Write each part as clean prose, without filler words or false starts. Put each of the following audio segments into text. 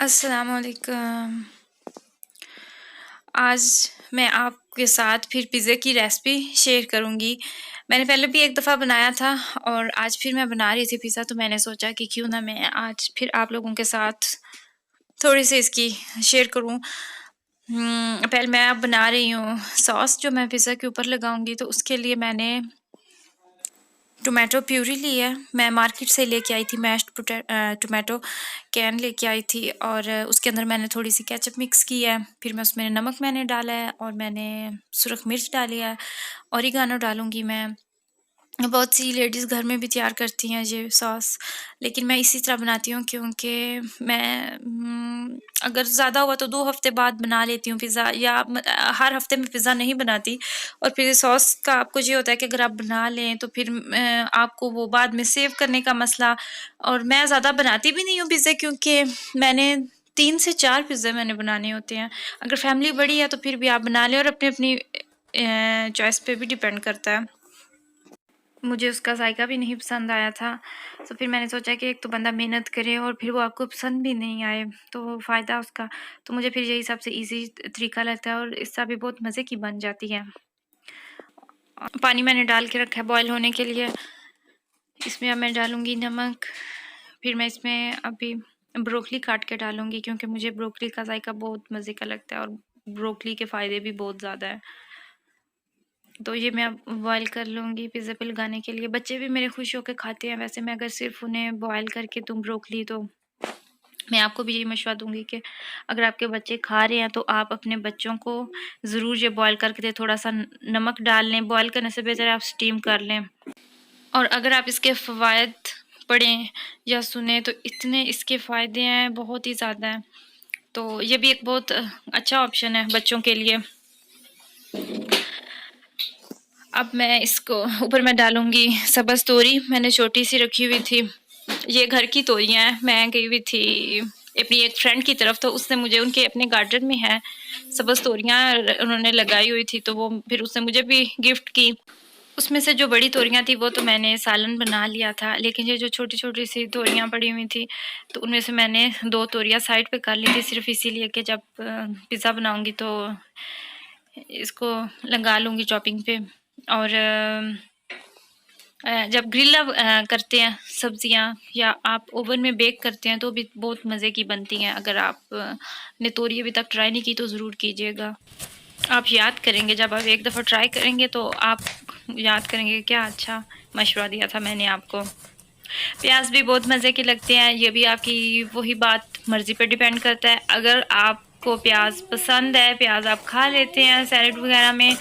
अस्सलामुअलैकुम। आज मैं आपके साथ फिर पिज़्ज़ा की रेसिपी शेयर करूँगी। मैंने पहले भी एक दफ़ा बनाया था और आज फिर मैं बना रही थी पिज़्ज़ा, तो मैंने सोचा कि क्यों ना मैं आज फिर आप लोगों के साथ थोड़ी-सी इसकी शेयर करूँ। पहले मैं अब बना रही हूँ सॉस जो मैं पिज़्ज़ा के ऊपर लगाऊँगी, तो उसके लिए मैंने टोमेटो प्यूरी ली है। मैं मार्केट से लेके आई थी मैश्ड टोमेटो कैन लेके आई थी और उसके अंदर मैंने थोड़ी-सी केचअप मिक्स की है। फिर मैं उसमें नमक मैंने डाला है और मैंने सुरख मिर्च डाली है, ऑरिगेनो डालूँगी मैं। बहुत सी लेडीज़ घर में भी तैयार करती हैं ये सॉस, लेकिन मैं इसी तरह बनाती हूँ क्योंकि मैं अगर ज़्यादा हुआ तो 2 हफ़्ते बाद बना लेती हूँ पिज़्ज़ा, या हर हफ़्ते में पिज़्ज़ा नहीं बनाती। और फिर सॉस का आपको ये होता है कि अगर आप बना लें तो फिर आपको वो बाद में सेव करने का मसला। और मैं ज़्यादा बनाती भी नहीं हूँ पिज़्ज़ा, क्योंकि मैंने 3 से 4 पिज़्ज़ा मैंने बनाने होते हैं। अगर फैमिली बड़ी है तो फिर भी आप बना लें, और अपनी-अपनी चॉइस पे भी डिपेंड करता है। मुझे उसका ज़ायका भी नहीं पसंद आया था, तो फिर मैंने सोचा कि एक तो बंदा मेहनत करे और फिर वो आपको पसंद भी नहीं आए, तो फ़ायदा उसका। तो मुझे फिर यही सबसे ईज़ी तरीका लगता है और इससे भी बहुत मज़े की बन जाती है। पानी मैंने डाल के रखा है बॉयल होने के लिए। इसमें अब मैं डालूँगी नमक, फिर मैं इसमें अभी ब्रोकली काट के डालूँगी, क्योंकि मुझे ब्रोकली का ज़ायका बहुत मज़े का लगता है और ब्रोकली के फ़ायदे भी बहुत ज़्यादा हैं। तो ये मैं अब बॉयल कर लूँगी पिज़्ज़ा पे लगाने के लिए। बच्चे भी मेरे खुश होके खाते हैं। वैसे मैं अगर सिर्फ़ उन्हें बॉयल करके दूँ ब्रोकली, तो मैं आपको भी यही मशवरा दूँगी कि अगर आपके बच्चे खा रहे हैं तो आप अपने बच्चों को ज़रूर ये बॉयल करके दें। थोड़ा-सा नमक डाल लें, बॉयल करने से बेहतर है आप स्टीम कर लें। और अगर आप इसके फ़वाइद पढ़ें या सुनें तो इतने इसके फ़ायदे हैं, बहुत ही ज़्यादा हैं। तो ये भी एक बहुत अच्छा ऑप्शन है बच्चों के लिए। अब मैं इसको ऊपर मैं डालूँगी सब्ज़ तोरी, मैंने छोटी-सी रखी हुई थी। ये घर की तोरियाँ हैं, मैं गई हुई थी अपनी एक फ्रेंड की तरफ, तो उसने मुझे उनके अपने गार्डन में है सब्ज़ तोरियाँ उन्होंने लगाई हुई थी, तो वो फिर उसने मुझे भी गिफ्ट की। उसमें से जो बड़ी तोरियाँ थी वो तो मैंने सालन बना लिया था, लेकिन ये जो छोटी-छोटी सी तोरियाँ पड़ी हुई थी, तो उनमें से मैंने 2 तोरियाँ साइड पे कर ली थी, सिर्फ़ इसीलिए कि जब पिज़्ज़ा बनाऊँगी तो इसको लगा लूँगी चॉपिंग पे। और जब ग्रिल करते हैं सब्जियां, या आप ओवन में बेक करते हैं, तो भी बहुत मज़े की बनती हैं। अगर आप ने तोरी अभी तक ट्राई नहीं की तो ज़रूर कीजिएगा। आप याद करेंगे, जब आप एक दफ़ा ट्राई करेंगे तो आप याद करेंगे क्या अच्छा मशवरा दिया था मैंने आपको। प्याज भी बहुत मज़े के लगते हैं, ये भी आपकी वही बात मर्ज़ी पर डिपेंड करता है। अगर आपको प्याज पसंद है, प्याज आप खा लेते हैं सैलेड वगैरह में,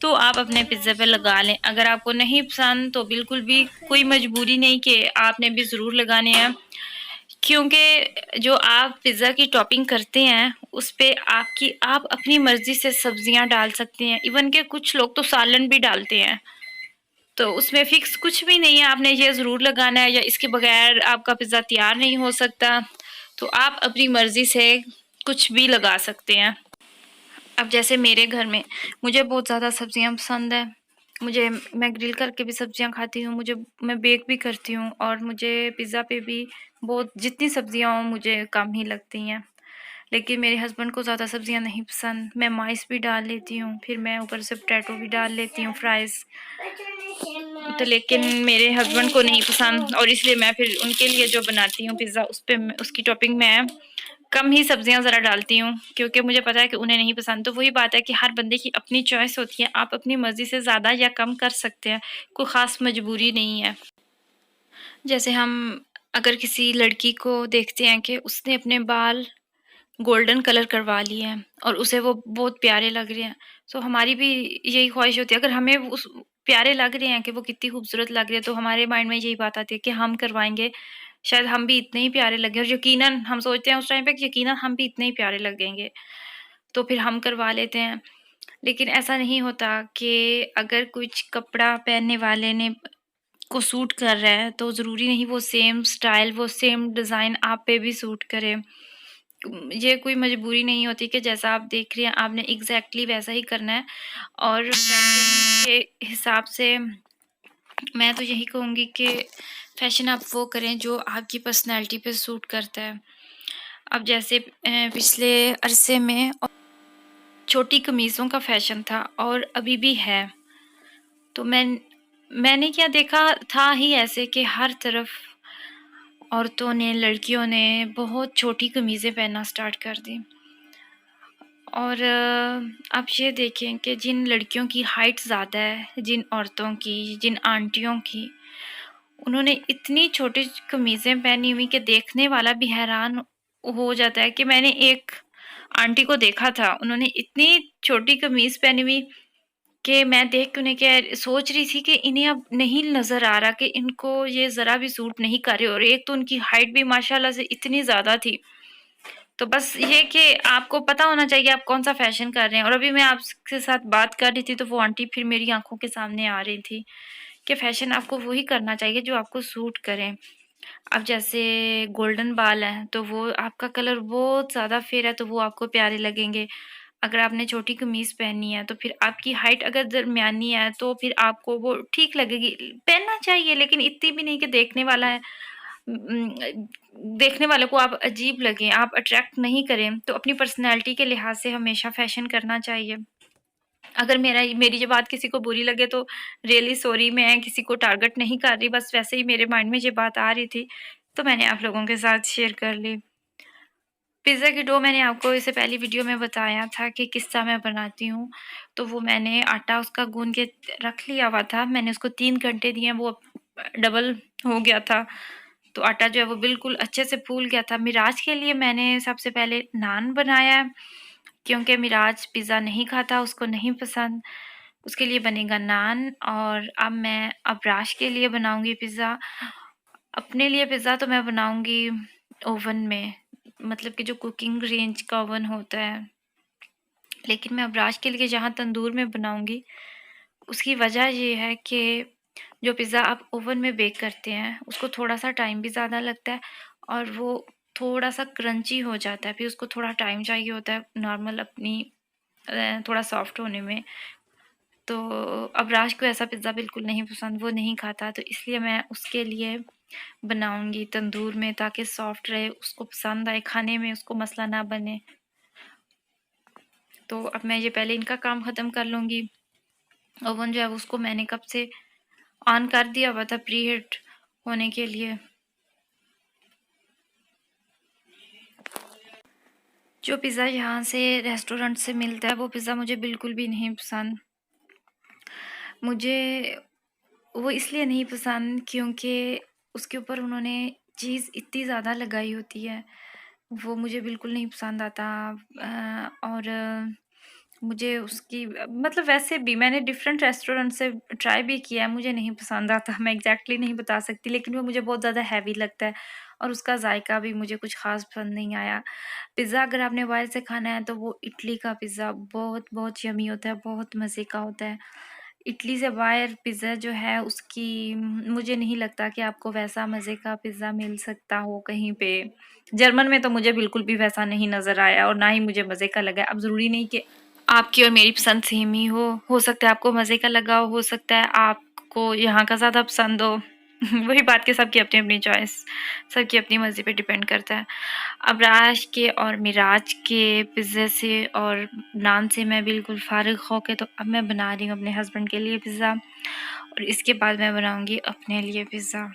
तो आप अपने पिज़्ज़ा पे लगा लें। अगर आपको नहीं पसंद तो बिल्कुल भी कोई मजबूरी नहीं कि आपने भी ज़रूर लगाने हैं, क्योंकि जो आप पिज़्ज़ा की टॉपिंग करते हैं उस पे आप अपनी मर्ज़ी से सब्जियां डाल सकते हैं। इवन के कुछ लोग तो सालन भी डालते हैं, तो उसमें फ़िक्स कुछ भी नहीं है, आपने ये ज़रूर लगाना है, या इसके बगैर आपका पिज़्ज़ा तैयार नहीं हो सकता। तो आप अपनी मर्ज़ी से कुछ भी लगा सकते हैं। अब जैसे मेरे घर में मुझे बहुत ज़्यादा सब्जियां पसंद है। मैं ग्रिल करके भी सब्जियां खाती हूँ, मैं बेक भी करती हूँ, और मुझे पिज़्ज़ा पे भी बहुत जितनी सब्जियां हों मुझे कम ही लगती हैं। लेकिन मेरे हस्बैंड को ज़्यादा सब्जियां नहीं पसंद। मैं माइस भी डाल लेती हूँ, फिर मैं ऊपर से पोटैटो भी डाल लेती हूँ फ्राइज़। तो लेकिन मेरे हस्बैंड को नहीं पसंद, और इसलिए मैं फिर उनके लिए जो बनाती हूँ पिज़्ज़ा, उस पे उसकी टॉपिंग मैं कम ही सब्जियां ज़रा डालती हूँ, क्योंकि मुझे पता है कि उन्हें नहीं पसंद। तो वही बात है कि हर बंदे की अपनी चॉइस होती है, आप अपनी मर्ज़ी से ज़्यादा या कम कर सकते हैं, कोई ख़ास मजबूरी नहीं है। जैसे हम अगर किसी लड़की को देखते हैं कि उसने अपने बाल गोल्डन कलर करवा लिए हैं और उसे वो बहुत प्यारे लग रहे हैं, तो हमारी भी यही ख्वाहिश होती है। अगर हमें उस प्यारे लग रहे हैं कि वो कितनी खूबसूरत लग रही है, तो हमारे माइंड में यही बात आती है कि हम करवाएंगे, शायद हम भी इतने ही प्यारे लगे, और यकीनन हम सोचते हैं उस टाइम पे कि यकीनन हम भी इतने ही प्यारे लगेंगे, तो फिर हम करवा लेते हैं। लेकिन ऐसा नहीं होता कि अगर कुछ कपड़ा पहनने वाले ने को सूट कर रहा है तो ज़रूरी नहीं वो सेम स्टाइल, वो सेम डिज़ाइन आप पे भी सूट करे। ये कोई मजबूरी नहीं होती कि जैसा आप देख रहे हैं आपने एग्जैक्टली वैसा ही करना है। और फैशन के हिसाब से मैं तो यही कहूँगी कि फैशन आप वो करें जो आपकी पर्सनैलिटी पे सूट करता है। अब जैसे पिछले अरसे में छोटी कमीज़ों का फ़ैशन था और अभी भी है। तो मैंने क्या देखा था ही ऐसे कि हर तरफ औरतों ने, लड़कियों ने बहुत छोटी कमीज़ें पहनना स्टार्ट कर दी। और आप ये देखें कि जिन लड़कियों की हाइट ज़्यादा है, जिन औरतों की, जिन आंटियों की, उन्होंने इतनी छोटी कमीज़ें पहनी हुई कि देखने वाला भी हैरान हो जाता है। कि मैंने एक आंटी को देखा था, उन्होंने इतनी छोटी कमीज़ पहनी हुई कि मैं देख के उन्हें क्या सोच रही थी कि इन्हें अब नहीं नज़र आ रहा कि इनको ये ज़रा भी सूट नहीं कर रही, और एक तो उनकी हाइट भी माशाल्लाह से इतनी ज़्यादा थी। तो बस ये कि आपको पता होना चाहिए आप कौन-सा फ़ैशन कर रहे हैं। और अभी मैं आपके साथ बात कर रही थी तो वो आंटी फिर मेरी आँखों के सामने आ रही थी कि फ़ैशन आपको वही करना चाहिए जो आपको सूट करे। अब जैसे गोल्डन बाल हैं तो वो आपका कलर बहुत ज़्यादा फेयर है तो वो आपको प्यारे लगेंगे। अगर आपने छोटी कमीज़ पहनी है तो फिर आपकी हाइट अगर दरमियानी है तो फिर आपको वो ठीक लगेगी। पहनना चाहिए लेकिन इतनी भी नहीं कि देखने वाले को आप अजीब लगें, आप अट्रैक्ट नहीं करें। तो अपनी पर्सनैलिटी के लिहाज से हमेशा फ़ैशन करना चाहिए। अगर मेरी ये बात किसी को बुरी लगे तो रियली सॉरी, मैं किसी को टारगेट नहीं कर रही, बस वैसे ही मेरे माइंड में ये बात आ रही थी, तो मैंने आप लोगों के साथ शेयर कर ली। पिज़्ज़ा की डो मैंने आपको इससे पहली वीडियो में बताया था कि किस तरह मैं बनाती हूँ। तो वो मैंने आटा उसका गूँध के रख लिया हुआ था। मैंने उसको 3 घंटे दिए, वो डबल हो गया था। तो आटा जो है वो बिल्कुल अच्छे से फूल गया था। मिराज के लिए मैंने सबसे पहले नान बनाया, क्योंकि मिराज पिज़्ज़ा नहीं खाता, उसको नहीं पसंद। उसके लिए बनेगा नान। और अब मैं अबराश के लिए बनाऊँगी पिज़्ज़ा। अपने लिए पिज़्ज़ा तो मैं बनाऊँगी ओवन में, मतलब कि जो कुकिंग रेंज का ओवन होता है। लेकिन मैं अबराश के लिए जहाँ तंदूर में बनाऊँगी, उसकी वजह ये है कि जो पिज़्ज़ा आप ओवन में बेक करते हैं, उसको थोड़ा-सा टाइम भी ज़्यादा लगता है और वो थोड़ा-सा क्रंची हो जाता है। फिर उसको थोड़ा टाइम चाहिए होता है नॉर्मल अपनी थोड़ा सॉफ्ट होने में। तो अबराश को ऐसा पिज़्ज़ा बिल्कुल नहीं पसंद, वो नहीं खाता, तो इसलिए मैं उसके लिए बनाऊँगी तंदूर में ताकि सॉफ्ट रहे, उसको पसंद आए खाने में, उसको मसला ना बने। तो अब मैं ये पहले इनका काम ख़त्म कर लूँगी। ओवन जो है उसको मैंने कब से ऑन कर दिया हुआ था प्री हीट होने के लिए। जो पिज़्ज़ा यहाँ से रेस्टोरेंट से मिलता है वो पिज़्ज़ा मुझे बिल्कुल भी नहीं पसंद। मुझे वो इसलिए नहीं पसंद क्योंकि उसके ऊपर उन्होंने चीज़ इतनी ज़्यादा लगाई होती है, वो मुझे बिल्कुल नहीं पसंद आता। और मुझे उसकी मतलब वैसे भी मैंने डिफरेंट रेस्टोरेंट से ट्राई भी किया है, मुझे नहीं पसंद आता। मैं एग्जैक्टली नहीं बता सकती, लेकिन वो मुझे बहुत ज़्यादा हैवी लगता है और उसका जायका भी मुझे कुछ ख़ास पसंद नहीं आया। पिज़्ज़ा अगर आपने बाहर से खाना है तो वो इटली का पिज़्ज़ा बहुत बहुत यमी होता है, बहुत मज़े का होता है। इटली से बाहर पिज़्ज़ा जो है उसकी मुझे नहीं लगता कि आपको वैसा मज़े का पिज़्ज़ा मिल सकता हो कहीं पे। जर्मन में तो मुझे बिल्कुल भी वैसा नहीं नज़र आया और ना ही मुझे मज़े का लगा। अब ज़रूरी नहीं कि आपकी और मेरी पसंद सेम ही हो सकता है आपको मज़े का लगा हो सकता है आपको यहाँ का ज़्यादा पसंद हो। वही बात कि सबकी अपनी-अपनी चॉइस, सबकी अपनी मर्ज़ी पे डिपेंड करता है। अबराश के और मिराज के पिज़्ज़े से और नान से मैं बिल्कुल फ़ारिग हो के तो अब मैं बना रही हूँ अपने हस्बैंड के लिए पिज़्ज़ा और इसके बाद मैं बनाऊँगी अपने लिए पिज़्ज़ा।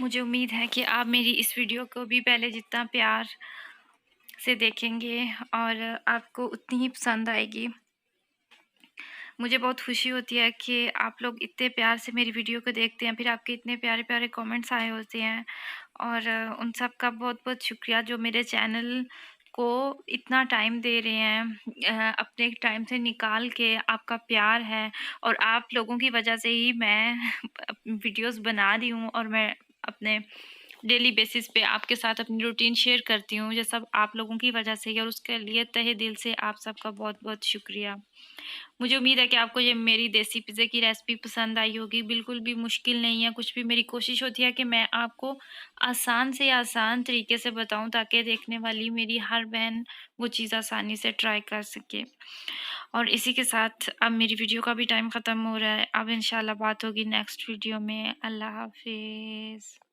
मुझे उम्मीद है कि आप मेरी इस वीडियो को भी पहले जितना प्यार से देखेंगे और आपको उतनी ही पसंद आएगी। मुझे बहुत खुशी होती है कि आप लोग इतने प्यार से मेरी वीडियो को देखते हैं, फिर आपके इतने प्यारे-प्यारे कमेंट्स आए होते हैं और उन सब का बहुत-बहुत शुक्रिया जो मेरे चैनल को इतना टाइम दे रहे हैं। अपने टाइम से निकाल के आपका प्यार है और आप लोगों की वजह से ही मैं वीडियोज़ बना रही हूँ और मैं अपने डेली बेसिस पे आपके साथ अपनी रूटीन शेयर करती हूँ। ये सब आप लोगों की वजह से ही और उसके लिए तहे दिल से आप सबका बहुत-बहुत शुक्रिया। मुझे उम्मीद है कि आपको ये मेरी देसी पिज़्ज़े की रेसिपी पसंद आई होगी। बिल्कुल भी मुश्किल नहीं है कुछ भी, मेरी कोशिश होती है कि मैं आपको आसान से आसान तरीके से बताऊँ ताकि देखने वाली मेरी हर बहन वो चीज़ आसानी से ट्राई कर सके। और इसी के साथ अब मेरी वीडियो का भी टाइम ख़त्म हो रहा है। अब इंशाल्लाह बात होगी नेक्स्ट वीडियो में। अल्लाह हाफ़िज़।